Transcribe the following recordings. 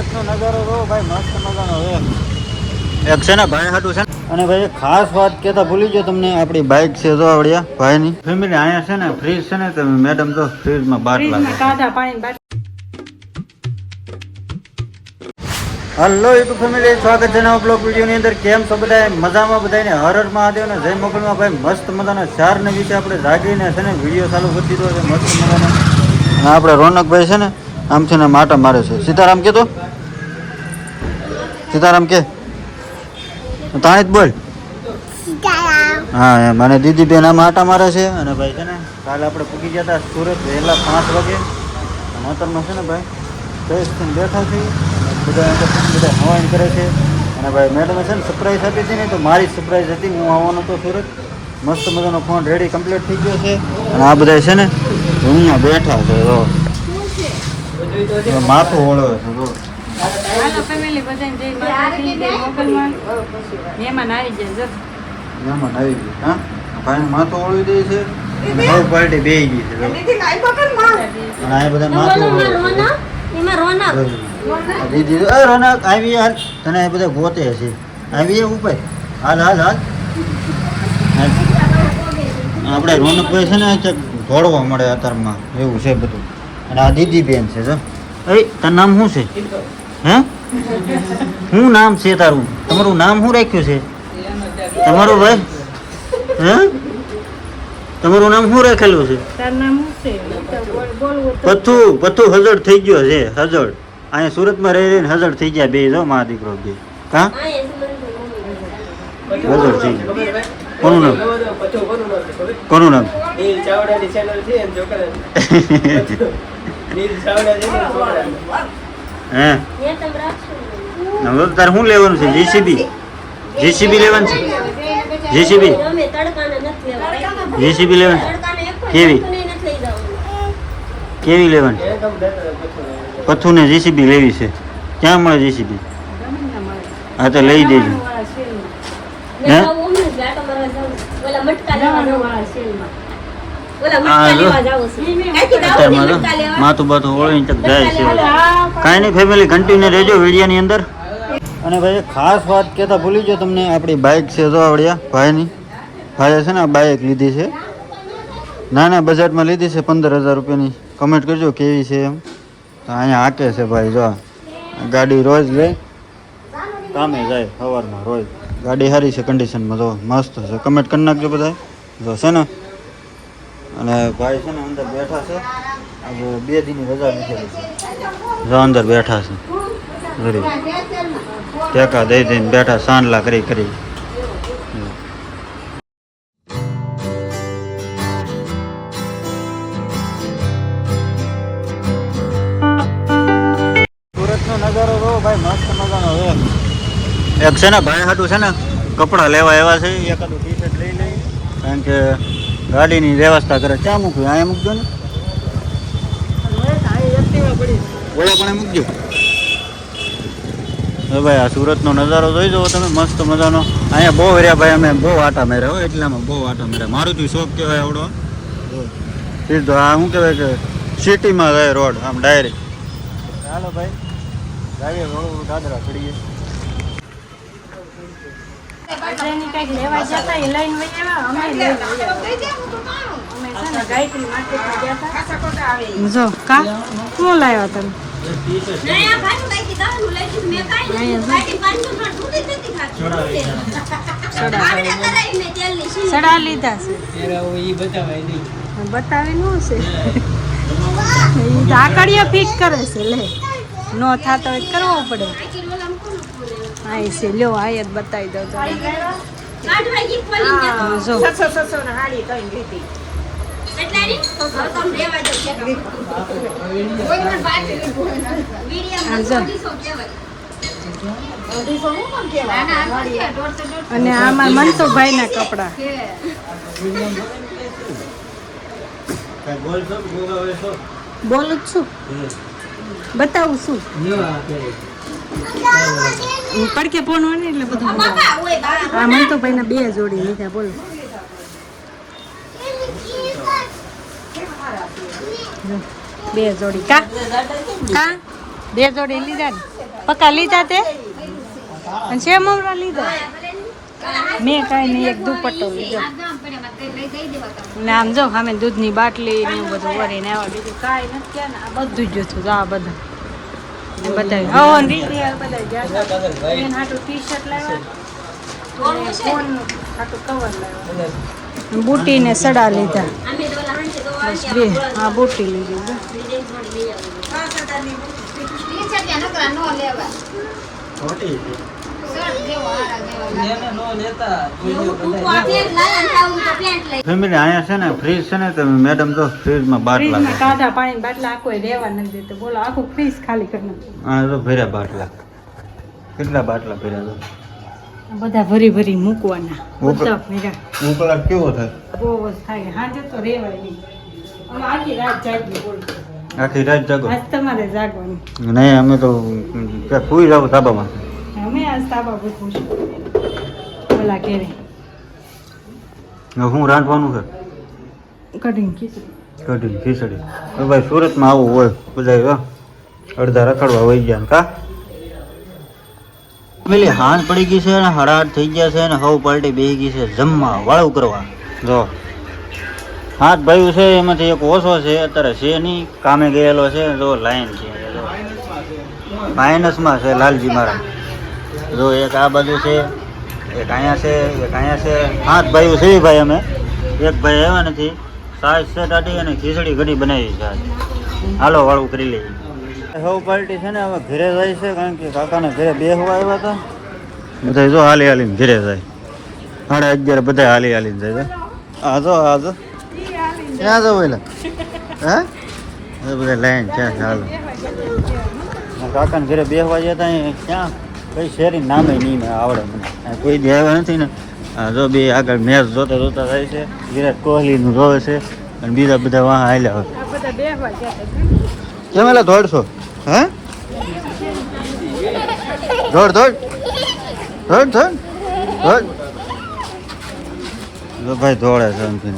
સુરતનો નજારો જો ભાઈ મસ્ત મજાનો છે. એક છે ને ભાઈ હાટું છે અને ભાઈ ખાસ વાત કહેતા ભૂલી ગયો તમને, આપણી બાઇક છે જો આવડ્યા ભાઈની ફેમિલી. અહીંયા છે ને ફ્રીજ છે ને તો મેડમ જો ફ્રીજમાં બાટલા હલો યુટ્યુબ ફેમિલી, સ્વાગત છે નવા બ્લોગ વિડીયોની અંદર. કેમ છો બધા? મજામાં બધાને હર હર મહાદેવ ને જય મોગલમાં. ભાઈ મસ્ત મજાના 4 ને વિશે આપણે જાગીને છે ને વિડીયો ચાલુ કરી દીધો છે મસ્ત મજાનો. અને આપણે રોનકભાઈ છે ને આમથી ને માટા મારે છે. સીતારામ કે તો સીતારામ કે તાણી જ બોલ. હા એમ. અને દીદી બેન આમ આટા મારે છે. અને ભાઈ છે ને કાલે આપણે પૂગી ગયા હતા સુરત વહેલા 5 વાગે. અને અત્યારમાં છે ને ભાઈ ફ્રેશથી બેઠા છીએ. બધા હવાન કરે છે. અને ભાઈ મેડમે છે ને સરપ્રાઈઝ આપી હતી ને, તો મારી સરપ્રાઈઝ હતી. હું આવવાનો હતો સુરત. મસ્ત મજાનો ફોન રેડી કમ્પ્લીટ થઈ ગયો છે. અને આ બધા છે ને રૂમમાં બેઠા છે. માથું ઓળવે છે. હાલો ફેમિલી બધાને જય માતાજી, જય મોગલમાં. મહેમાન આવી જાય જો. મહેમાન આવી ગયું. હા ભાઈ માથું ઓળવી દે છે. અને હવે પાર્ટી બેહી ગઈ છે. અને આ બધા માથું ઓળવે દીદી. એ રોનક આવી હાલ, તને એ બધા ગોતે છે. આવી ઉપર હાલ હાલ હાલ. આપણે રોનકભાઈ છે ને દોડવા મળે અત્યારમાં એવું છે બધું. અને આ દીદી બેન છે જો. એ તારું નામ શું છે? હે શું નામ છે તારું? તમારું નામ શું રાખ્યું છે તમારું ભાઈ? હે તમારું નામ શું રાખેલું છે? પથ્થુ હજળ થઈ ગયો છે. હજળ અહીંયા સુરતમાં રહી રહીને હજળ થઈ ગયા બે. જો મા દીકરો બે. હા હજળ થઈ ગયો. કોનું નામ? કોનું નામ? હે તારે શું લેવાનું છે? જેસીબી લેવાનું છે? જેસીબી લેવાની? કેવી લેવાની? પથ્થુ ને જેસીબી લેવી છે. ક્યાં મળે જેસીબી? હા તો લઈ દેજો. હે માથું બાથું ઓળવીને તક જાય છે. કાંઈ નહીં ફેમિલી, કન્ટિન્યુ રહેજો વિડીયોની અંદર. અને ભાઈ ખાસ વાત કહેતા ભૂલી ગયો તમને, આપણી બાઇક છે જો આવડ્યા ભાઈની. ભાઈએ છે ને આ બાઇક લીધી છે. નાના બજેટમાં લીધી છે 15,000 રૂપિયાની. કમેન્ટ કરજો કેવી છે એમ. તો અહીંયા હાકે છે ભાઈ. જો ગાડી રોજ લે કામે જાય સવારમાં રોજ. ગાડી સારી છે કન્ડિશનમાં. જો મસ્ત છે. કમેન્ટ કરી નાખજો બધા જો છે ને. અને ભાઈ છે ને અંદર બેઠા છે. આજે 2 દીની રજા લીધેલી છે. જો અંદર બેઠા છે. જરી ટેકા દઈ દઈને બેઠા સાંડલા કરી કરી. સુરતનો નજારો જો ભાઈ મસ્ત મજાનો છે. એક છે ને ભાઈ હાટું છે ને કપડાં લેવા એવા છે. એકાદું ટી-શર્ટ લઈ લઈ, કારણ કે ગાડીની વ્યવસ્થા કરે. ક્યાં મૂક્યું? અહીંયા મૂકજો ને. ઓલા પણ મૂકજો. હવે ભાઈ આ સુરતનો નજારો જોઈ જુઓ તમે મસ્ત મજાનો. અહીંયા બહુ રહ્યા ભાઈ, અમે બહુ આટા માર્યા હોય. એટલામાં બહુ આટા માર્યા. મારું તું શોખ કહેવાય આવડો સીધો. આ શું કહેવાય કે સિટીમાં જાય રોડ આમ ડાયરેક્ટ. ચાલો ભાઈ જાઈએ રોડ દાદરા ચડીએ. લેવા જતા એ લઈને વહી આવ્યા. અમે ગાયત્રી માર્કેટમાં ગયા હતા. જો કા શું લાવ્યા તમે? સડા લીધા છે. બતાવે નું છે. આકડીઓ ફિટ કરે છે. લે નો થતો હોય કરવો પડે. હા છે લ્યો આયત બતાવી દો. જો અને આમાં મનસુખભાઈ ના કપડા. બોલું જ છું, બતાવું છું. પડકે ફોન હોય ને એટલે બધું. આ મનસુખભાઈ ના 2 જોડી લીધા. બોલો 2 જોડી. કા 2 જોડી લીધા ને. પક્કા લીધા તે અને છે મમરા લીધા મેં કાંઈ નહીં એક દુપટ્ટો લીધો ને આમ જો અમે દૂધની બાટલી ને એવું બધું વરીને આવ્યા બીજું કાંઈ નથી ક્યાં ને આ બધું જ જોતું આ બધા બધા હવન રીતે બધા ગયા એને હાટું ટી શર્ટ લાવ્યા ફોન હાટું કવર લાવ્યા બુટીને સડા લીધા બસ બે હા બુટી લીધી ફેમિલી અહીંયા છે ને ફ્રીજ છે ને તો મેડમ તો ફ્રીજમાં બાટલા ફ્રીજમાં કાઢા પાણી બાટલા આખો રહેવા નથી દેતો બોલો આખું ફ્રીજ ખાલી કરી નાખ્યું હા તો ભર્યા બાટલા કેટલા બાટલા ભર્યા તો બધા ભરી ભરી મૂકવાના બધા ભર્યા ઉકળાટ કેવો થાય બહુ જ થાય હાજે તો રેવાય નહીં અમે આખી રાત જાગી બોલ આખી રાત જાગો આજ તમારે જાગવાનું નહીં અમે તો ક્યાં સુઈ જાવ ધાબામાં અમે આજ તાબા પૂછવું છું ઓલા ઘેરે હું રાંધવાનું છે કઢીને ખીચડી કઢી ખીચડી તો ભાઈ સુરતમાં આવું હોય બધા અડધા રખડવા વહી ગયા કા પેલી હાથ પડી ગઈ છે ને હરાટ થઈ ગયા છે ને હવ પાર્ટી બેસી ગઈ છે જમવા વાળું કરવા જો હાથ ભાઈ છે એમાંથી એક ઓછો છે અત્યારે છે નહીં કામે ગયેલો છે જો લાઈન છે માઇનસમાં છે લાલજી મારા જો એક આ બાજુ છે એક અહીંયા છે એક અહીંયા છે હાથ ભાઈ છે ભાઈ અમે એક ભાઈ આવ્યા નથી સાસ છે ટાટી અને ખીચડી ઘડી બનાવી છે આજ. હાલો વાળું કરી લઈએ હવ પાર્ટી છે ને હવે ઘરે જાય છે કારણ કે કાકાને ઘરે બેસવા આવ્યા હતા બધા જો હાલી હાલીને ઘરે જાય 11:30 બધા હાલી હાલીને જાય આ જો ક્યાં જો પેલા હા એ બધા લાઈન છે હાલો કાકાને ઘરે બેસવા ગયા હતા ક્યાં કઈ શેરી નામે નહીં મેં આવડે મને કોઈ દી આવ્યા નથી ને જો બે આગળ મેચ જોતા જોતા જાય છે વિરાટ કોહલીનું જોવે છે અને બીજા બધા વાહ હાલ્યા હોય બધા બેહવા ગયા કેમ એલા દોડશો હે દોડ દોડ દોડ દોડ દોડ જો ભાઈ દોડે છે એમથી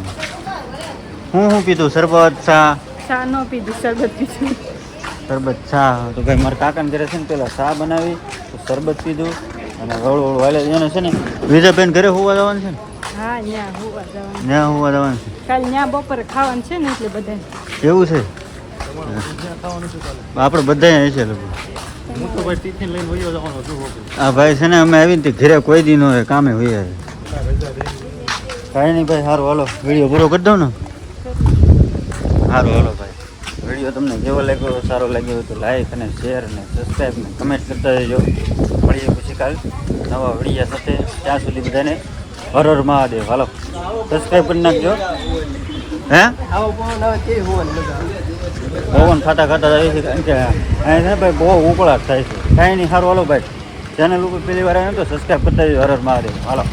હું પીધું શરબત ચા ચા નો પીધું શરબત પીધું શરબત ચા તો ભાઈ મારા કાકાને ઘરે છે ને પેલા ચા બનાવી તો શરબત પીધું અને વળું વાલે એને છે ને બીજા બેન ઘરે હોવા જવાનું છે ને હા ત્યાં હોવા જવાનું ત્યાં હોવા જવાનું છે કાલ ત્યાં બપોરે ખાવાનું છે ને એટલે બધા એવું છે આપણે બધા છે લોકો આ ભાઈ છે ને અમે આવીને ઘરે કોઈ દી ન હોય કામે હોય કાંઈ નહીં ભાઈ સારું હાલો વિડીયો પૂરો કરી દઉં ને સારું હાલો ભાઈ વિડીયો તમને કેવો લાગ્યો સારો લાગ્યો હોય તો લાઈક અને શેર અને સબસ્ક્રાઈબ ને કમેન્ટ કરતા રહેજો મળીએ પછી કાલ નવા વિડીયા સાથે ત્યાં સુધી બધાને હર હર મહાદેવ હાલો સબસ્ક્રાઈબ કરી નાખજો હે પવન ખાતા ખાતા જાય છે કારણ કે અહીંયા છે ને ભાઈ બહુ ઉકળાટ થાય છે કાંઈ નહીં સારું હાલો ભાઈ ચેનલ ઉપર પહેલી વાર આવે તો સબસ્ક્રાઈબ કરતા રહેજો હર હર મહાદેવ હાલો